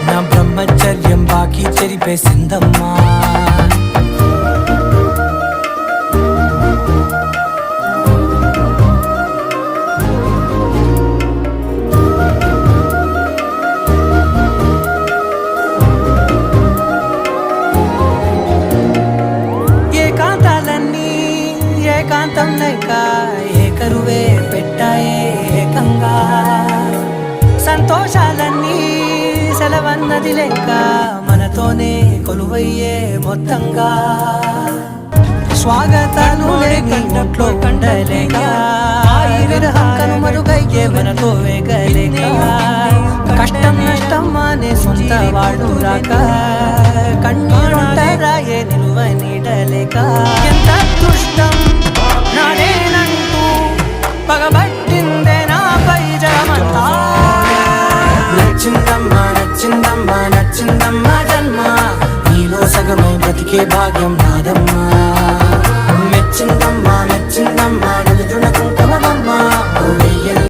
నా బ్రహ్మచర్యం బాకీ చెరిపేసిందమ్మా. ఏకాంతం లేక ఏకరువే పెట్టాయే ఏకంగా, సంతోషాలన్నీ సెలవన్నది లేక మనతోనే కొలువయ్యే మొత్తంగా. స్వాగతాలు లేని ఇంట్లో కండలేక విరహం కనుమరుగయ్యే మనతో వేగలేక, కష్టం నష్టం అనే సొంత వాడు రాక కన్నీరుంటారాయే నిలువ నీడలేక. ఎంత అదృష్టం నానేనంటూ పగబట్టిందే నాపై జగమంతా. నచ్చిందమ్మా నచ్చిందమ్మా నచ్చిందమ్మా జన్మ, నీలో సగమై బ్రతికే భాగ్యం నాదమ్మా. మెచ్చిందమ్మా మెచ్చిందమ్మా నలుదునకు